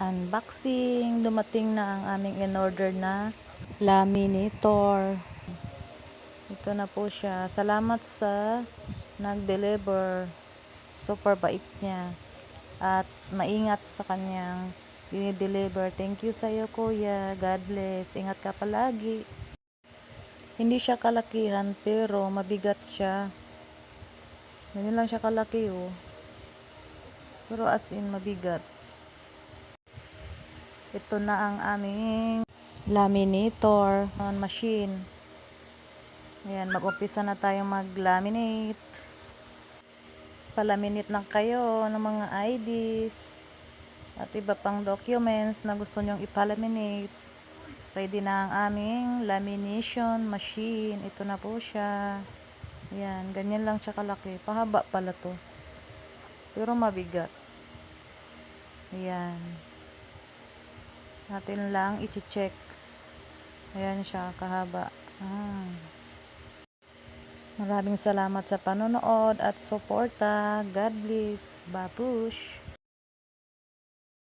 Unboxing, dumating na ang aming in-order na laminator. Ito na po siya. Salamat sa nag-deliver. Super bait niya. At maingat sa kanyang dinideliver. Thank you sa iyo, kuya. God bless. Ingat ka palagi. Hindi siya kalakihan pero mabigat siya. Ganyan lang siya kalaki oh. Pero as in mabigat. Ito na ang aming laminator machine. Ayan, mag-umpisa na tayong mag-laminate. Palaminate na kayo ng mga IDs at iba pang documents na gusto nyong ipalaminate. Ready na ang aming lamination machine. Ito na po siya. Ayan, ganyan lang siya kalaki. Pahaba pala to. Pero mabigat. Ayan. Natin lang i-check. Ayan siya, kahaba. Maraming salamat sa panonood at suporta. God bless. Babush!